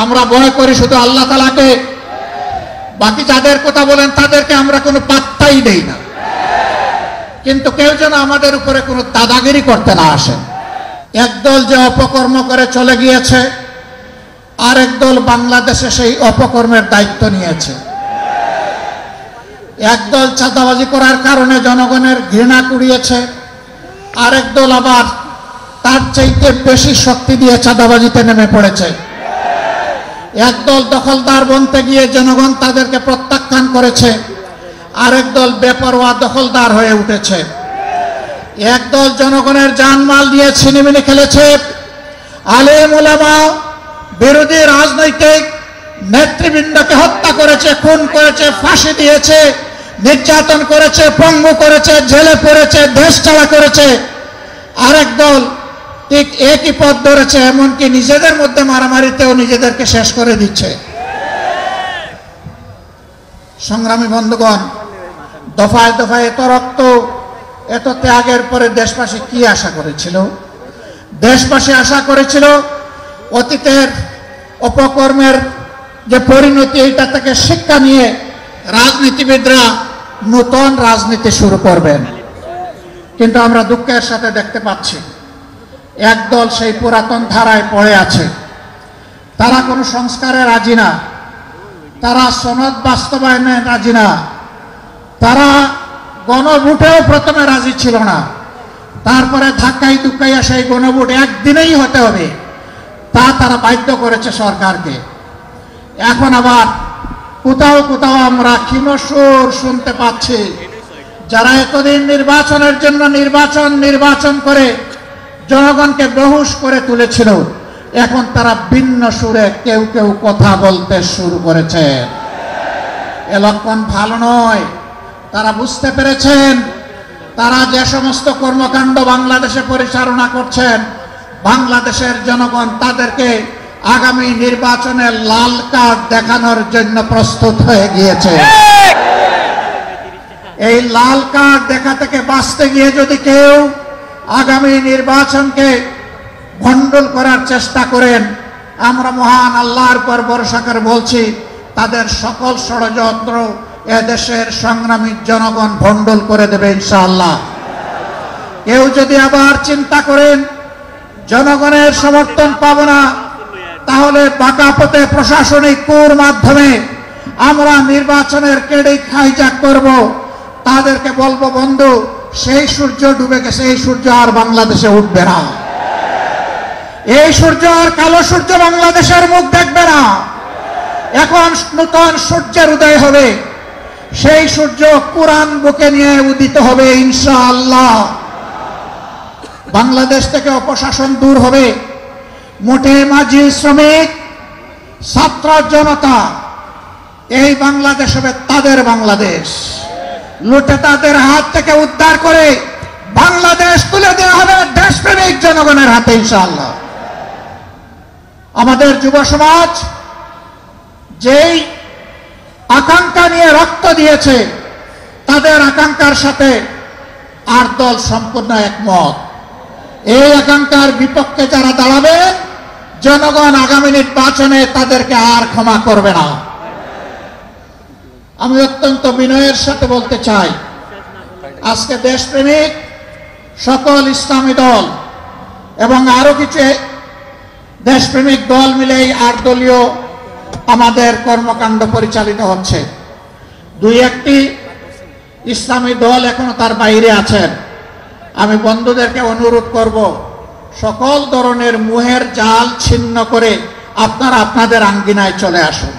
আমরা ভয় করি শুধু আল্লাহ তাআলাকে, বাকি যাদের কথা বলেন তাদেরকে আমরা কোনো পাত্তাই দেই না। কিন্তু কেউ যেন আমাদের উপরে কোনো দাদাগিরি করতে না আসে। একদল যে অপকর্ম করে চলে গিয়েছে, আরেক দল বাংলাদেশে সেই অপকর্মের দায়িত্ব নিয়েছে। একদল চাঁদাবাজি করার কারণে জনগণের ঘৃণা কুড়িয়েছে, আরেক দল আবার তার চাইতে বেশি শক্তি দিয়ে চাঁদাবাজিতে নেমে পড়েছে। একদল দখলদার বনতে গিয়ে জনগণ তাদেরকে প্রত্যাখ্যান করেছে, আরেক দল বেপরোয়া দখলদার হয়ে উঠেছে। একদল জনগণের জানমাল দিয়ে ছিনিমিনি খেলেছে, আলেম ওলামা বিরোধী রাজনৈতিক নেতৃবৃন্দকে হত্যা করেছে, খুন করেছে, ফাঁসি দিয়েছে, নির্যাতন করেছে, পঙ্গু করেছে, জেলে পড়েছে, দেশ ছাড়া করেছে। আরেক দল ঠিক একই পথ ধরেছে, এমনকি নিজেদের মধ্যে মারামারিতেও নিজেদেরকে শেষ করে দিচ্ছে। সংগ্রামী বন্ধুগণ, দফায় দফায় এত রক্ত, এত ত্যাগের পরে দেশবাসী কি আশা করেছিল? দেশবাসী আশা করেছিল অতীতের অপকর্মের যে পরিণতি, এইটা থেকে শিক্ষা নিয়ে রাজনীতিবিদরা নতুন রাজনীতি শুরু করবেন। কিন্তু আমরা দুঃখের সাথে দেখতে পাচ্ছি একদল সেই পুরাতন ধারায় পড়ে আছে। তারা কোনো সংস্কারে রাজি না, তারা সনদ বাস্তবায়নে রাজি না, তারা গণভোটেও প্রথমে রাজি ছিল না, তারপরে ধাক্কাই ধুক্কাইয়া সেই গণভোট একদিনেই হতে হবে তা তারা বাধ্য করেছে সরকারকে। এখন আবার কোথাও কোথাও আমরা ক্ষীণসুর শুনতে পাচ্ছি, যারা এতদিন নির্বাচনের জন্য নির্বাচন করে জনগণকে বেহুশ করে তুলেছিল, এখন তারা ভিন্ন সুরে কেউ কেউ কথা বলতে শুরু করেছে। এ লক্ষণ ভালো নয়। তারা বুঝতে পেরেছেন তারা যে সমস্ত কর্মকাণ্ড বাংলাদেশে পরিচালনা করছেন, বাংলাদেশের জনগণ তাদেরকে আগামী নির্বাচনে লাল কার্ড দেখানোর জন্য প্রস্তুত হয়ে গিয়েছে। এই লাল কার্ড দেখা থেকে বাঁচতে গিয়ে যদি কেউ আগামী নির্বাচনকে ভণ্ডুল করার চেষ্টা করেন, আমরা মহান আল্লাহর উপর ভরসা করে বলছি, তাদের সকল ষড়যন্ত্র এদেশের সংগ্রামী জনগণ ভণ্ডুল করে দেবে ইনশাআল্লাহ। কেউ যদি আবার চিন্তা করেন জনগণের সমর্থন পাবো না, তাহলে বাঁকা পথে প্রশাসনিক কুর মাধ্যমে আমরা নির্বাচনের ক্রেডিট হাইজ্যাক করব, তাদেরকে বলবো, বন্ধু, সেই সূর্য ডুবে গেছে, এই সূর্য আর বাংলাদেশে উঠবে না। এই সূর্য আর কালো সূর্য বাংলাদেশের মুখ দেখবে না। এখন নতুন সূর্যের উদয় হবে, সেই সূর্য কোরআন বুকে নিয়ে উদিত হবে ইনশাআল্লাহ। বাংলাদেশ থেকে অপশাসন দূর হবে। মোটে মাঝি, শ্রমিক, ছাত্র জনতা, এই বাংলাদেশ হবে তাদের বাংলাদেশ। লুটে তাদের হাত থেকে উদ্ধার করে বাংলাদেশ তুলে দেওয়া হবে দেশপ্রেমিক জনগণের হাতে ইনশাআল্লাহ। আমাদের যুব সমাজ যেই আকাঙ্ক্ষা নিয়ে রক্ত দিয়েছে, তাদের আকাঙ্ক্ষার সাথে আর দল সম্পূর্ণ একমত। এই আকাঙ্ক্ষার বিপক্ষে যারা দাঁড়াবে, জনগণ আগামী নির্বাচনে তাদেরকে আর ক্ষমা করবে না। আমি অত্যন্ত বিনয়ের সাথে বলতে চাই, আজকে দেশপ্রেমিক সকল ইসলামী দল এবং আরো কিছু দেশপ্রেমিক দল মিলেই ৮ দলীয় আমাদের কর্মকাণ্ড পরিচালিত হচ্ছে। দুই একটি ইসলামী দল এখনো তার বাইরে আছেন। আমি বন্ধুদেরকে অনুরোধ করব, সকল ধরনের মোহের জাল ছিন্ন করে আপনারা আপনাদের আঙ্গিনায় চলে আসুন।